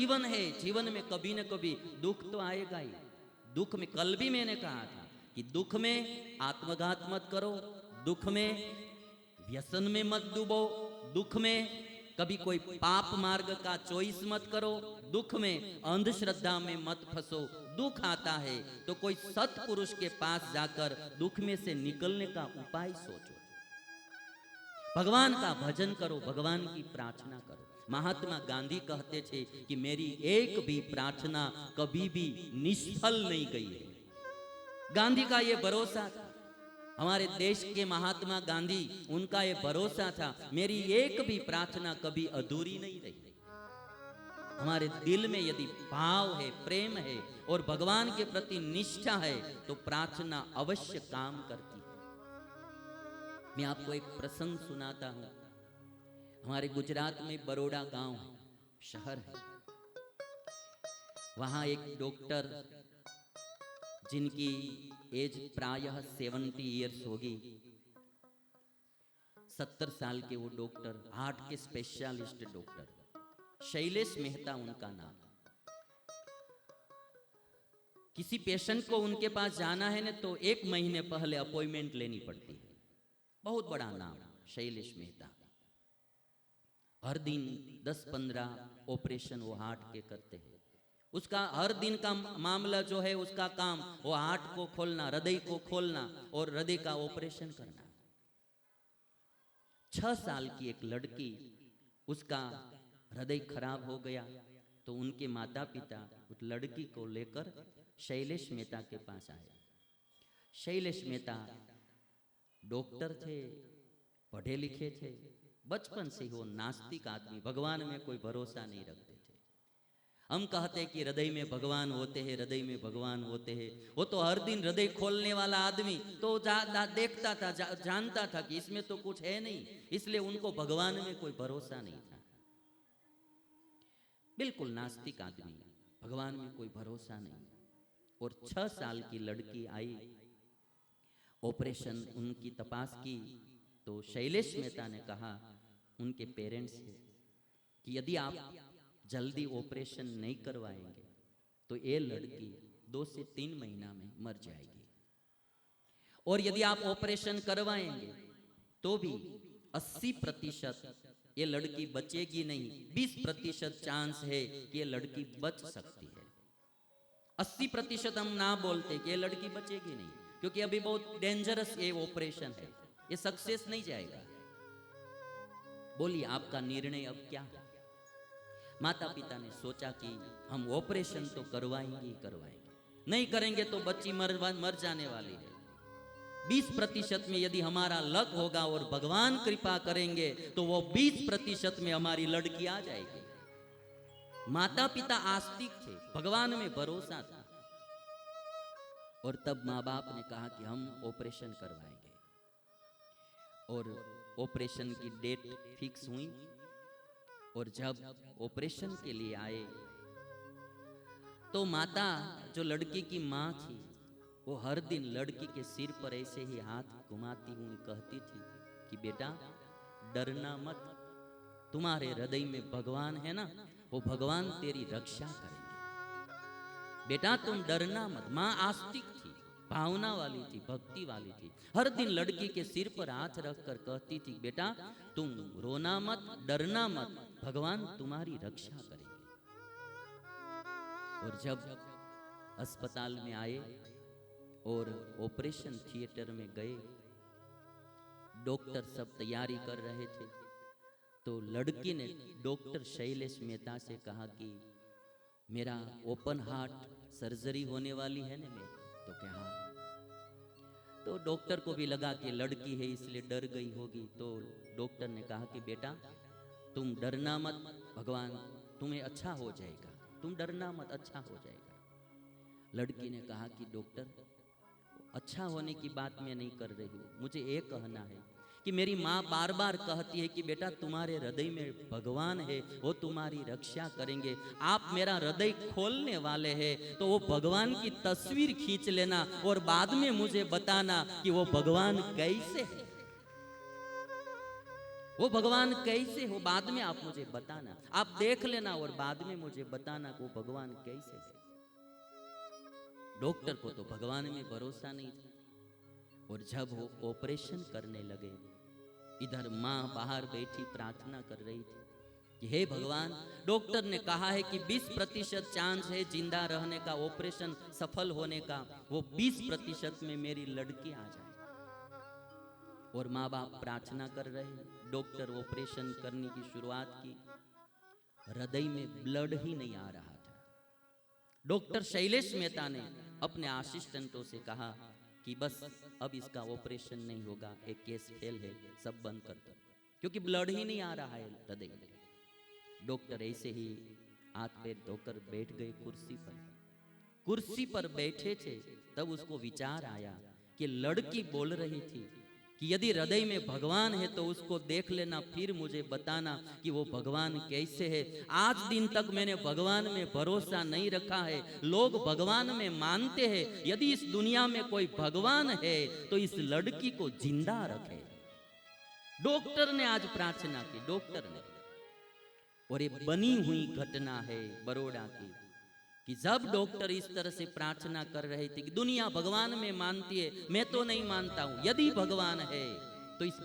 जीवन है, जीवन में कभी न कभी दुख तो आएगा ही। दुख में, कल भी मैंने कहा था कि दुख में आत्मघात मत करो, दुख में व्यसन में मत डूबो, दुख में कभी कोई पाप मार्ग का चॉइस मत करो, दुख में अंधश्रद्धा में मत फंसो। दुख आता है तो कोई सत्पुरुष के पास जाकर दुख में से निकलने का उपाय सोचो। भगवान का भजन करो, भगवान की प्रार्थना करो। महात्मा गांधी कहते थे कि मेरी एक भी प्रार्थना कभी भी निष्फल नहीं गई है। गांधी का ये भरोसा था, हमारे देश के महात्मा गांधी, उनका ये भरोसा था, मेरी एक भी प्रार्थना कभी अधूरी नहीं रही। हमारे दिल में यदि भाव है, प्रेम है और भगवान के प्रति निष्ठा है तो प्रार्थना अवश्य काम करती है। मैं आपको एक प्रसंग सुनाता हूं। हमारे गुजरात में बरोड़ा गांव है, शहर है। वहां एक डॉक्टर, जिनकी एज प्रायः 70 ईयर्स होगी, 70 साल के वो डॉक्टर, हार्ट के स्पेशलिस्ट डॉक्टर, शैलेश मेहता उनका नाम। किसी पेशेंट को उनके पास जाना है ना तो 1 महीने पहले अपॉइंटमेंट लेनी पड़ती है। बहुत बड़ा नाम, शैलेश मेहता। हर दिन 10-15 ऑपरेशन वो हार्ट के करते हैं। उसका हर दिन का मामला जो है, उसका काम वो हार्ट को खोलना, हृदय को खोलना और हृदय का ऑपरेशन करना। 6 साल की एक लड़की, उसका हृदय खराब हो गया तो उनके माता पिता उस लड़की को लेकर शैलेश मेहता के पास आए। शैलेश मेहता डॉक्टर थे, पढ़े लिखे थे, बचपन से वो नास्तिक आदमी, भगवान में कोई भरोसा नहीं रखते थे। हम कहते कि हृदय में भगवान होते हैं, हृदय में भगवान होते हैं। वो तो हर दिन हृदय खोलने वाला आदमी तो देखता था, जानता था कि इसमें तो कुछ है नहीं, इसलिए उनको भगवान में कोई भरोसा नहीं था। बिल्कुल नास्तिक आदमी, भगवान में कोई भरोसा नहीं। और 6 साल की लड़की आई, ऑपरेशन उनकी तपास की तो शैलेश मेहता ने कहा उनके पेरेंट्स से कि यदि आप जल्दी ऑपरेशन नहीं करवाएंगे तो ये लड़की 2 से 3 महीना में मर जाएगी, और यदि आप ऑपरेशन करवाएंगे तो भी 80% ये लड़की बचेगी नहीं, 20% चांस है कि ये लड़की बच सकती है। 80% हम ना बोलते कि ये लड़की बचेगी नहीं, क्योंकि अभी बहुत डेंजरस ये ऑपरेशन है, ये सक्सेस नहीं जाएगा। बोलिए आपका निर्णय अब क्या है? माता पिता ने सोचा कि हम ऑपरेशन तो करवाएंगे ही करवाएंगे, नहीं करेंगे तो बच्ची मर जाने वाली है। 20% में यदि हमारा लक होगा और भगवान कृपा करेंगे तो वो 20% में हमारी लड़की आ जाएगी। माता पिता आस्तिक थे, भगवान में भरोसा था। और तब माँ बाप ने कहा कि हम ऑपरेशन करवाएंगे, और ऑपरेशन की डेट फिक्स हुई। और जब ऑपरेशन के लिए आए तो माता, जो लड़की की माँ थी, वो हर दिन लड़की के सिर पर ऐसे ही हाथ घुमाती हुई कहती थी कि बेटा डरना मत, तुम्हारे हृदय में भगवान है ना, वो भगवान तेरी रक्षा करेंगे। बेटा तुम डरना मत। माँ आस्तिक थी, भावना वाली थी, भक्ति वाली थी। हर दिन लड़की के सिर पर हाथ रखकर कहती थी बेटा तुम रोना मत, डरना मत, भगवान तुम्हारी रक्षा करेंगे। और जब अस्पताल में आए और ऑपरेशन थिएटर में गए, डॉक्टर सब तैयारी कर रहे थे, तो लड़की ने डॉक्टर शैलेश मेहता से कहा कि मेरा ओपन हार्ट सर्जरी होने वाली है ना मेरी, तो क्या हाँ। तो डॉक्टर को भी लगा कि लड़की है इसलिए डर गई होगी, तो डॉक्टर ने कहा कि बेटा तुम डरना मत, भगवान तुम्हें अच्छा हो जाएगा, तुम डरना मत, अच्छा हो जाएगा। लड़की ने कहा कि डॉक्टर अच्छा होने की बात मैं नहीं कर रही हूँ, मुझे ये कहना है कि मेरी माँ बार बार कहती है कि बेटा तुम्हारे हृदय में भगवान है, वो तुम्हारी रक्षा करेंगे। आप मेरा हृदय खोलने वाले हैं तो वो भगवान की तस्वीर खींच लेना और बाद में मुझे बताना कि वो भगवान कैसे है। वो भगवान कैसे हो बाद में आप मुझे बताना, आप देख लेना और बाद में मुझे बताना कि वो भगवान कैसे है। डॉक्टर को तो भगवान में भरोसा नहीं था, और जब वो ऑपरेशन करने लगे, इधर माँ बाहर बैठी प्रार्थना कर रही थी कि हे भगवान, डॉक्टर ने कहा है कि 20% चांस है जिंदा रहने का, ऑपरेशन सफल होने का, वो 20% में मेरी लड़की आ जाए। और माँ बाप प्रार्थना कर रहे, डॉक्टर ऑपरेशन करने की शुरुआत की, हृदय में ब्लड ही नहीं आ रहा था। डॉक्टर शैलेश मेहता ने अपने असिस्टेंटों से कहा कि बस अब इसका ऑपरेशन नहीं होगा, एक केस फेल है, सब बंद कर दो, क्योंकि ब्लड ही नहीं आ रहा है हृदय में। डॉक्टर ऐसे ही हाथ पैर धोकर बैठ गए कुर्सी पर। कुर्सी पर बैठे थे तब उसको विचार आया कि लड़की बोल रही थी कि यदि हृदय में भगवान है तो उसको देख लेना, फिर मुझे बताना कि वो भगवान कैसे है। आज दिन तक मैंने भगवान में भरोसा नहीं रखा है, लोग भगवान में मानते हैं, यदि इस दुनिया में कोई भगवान है तो इस लड़की को जिंदा रखे। डॉक्टर ने आज प्रार्थना की, डॉक्टर ने, और ये बनी हुई घटना है बड़ौदा की, कि जब डॉक्टर इस तरह से प्रार्थना कर रहे थे कि दुनिया भगवान में मानती है, मैं तो नहीं मानता हूं, यदि भगवान है तो इस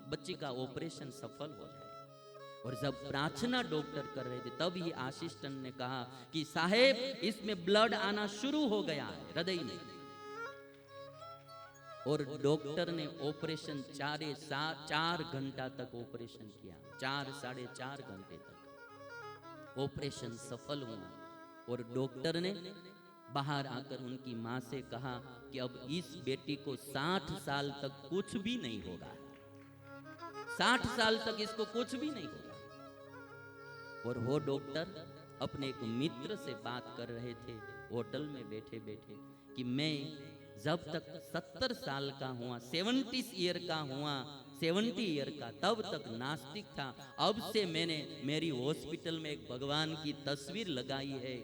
बच्ची का ऑपरेशन सफल हो जाए। और जब प्रार्थना डॉक्टर कर रहे थे तब ये असिस्टेंट ने कहा कि साहेब इसमें ब्लड आना शुरू हो गया है हृदय में। और डॉक्टर ने ऑपरेशन 4 घंटा तक ऑपरेशन किया, 4-4.5 घंटे तक ऑपरेशन सफल हुआ। और डॉक्टर ने बाहर आकर उनकी मां से कहा कि अब इस बेटी को 60 साल तक कुछ भी नहीं होगा, 60 साल तक इसको कुछ भी नहीं होगा। और वो डॉक्टर अपने एक मित्र से बात कर रहे थे होटल में बैठे बैठे कि मैं जब तक 70 साल का हुआ, 70 ईयर का हुआ, 70 ईयर का, तब तक नास्तिक था, अब से मैंने मेरी हॉस्पिटल में एक भगवान की तस्वीर लगाई है।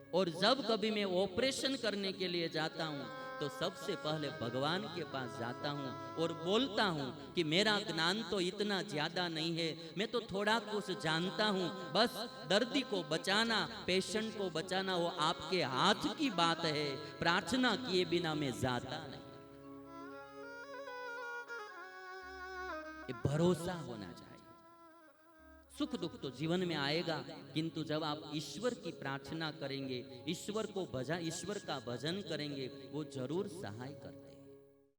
और जब कभी मैं ऑपरेशन करने के लिए जाता हूँ तो सबसे पहले भगवान के पास जाता हूँ और बोलता हूँ कि मेरा ज्ञान तो इतना ज्यादा नहीं है, मैं तो थोड़ा कुछ जानता हूँ, बस दर्दी को बचाना, पेशेंट को बचाना वो आपके हाथ की बात है, प्रार्थना किए बिना मैं जाता नहीं। ये भरोसा होना चाहिए। सुख दुख तो जीवन में आएगा, किंतु जब आप ईश्वर की प्रार्थना करेंगे, ईश्वर का भजन करेंगे, वो जरूर सहाय करता है।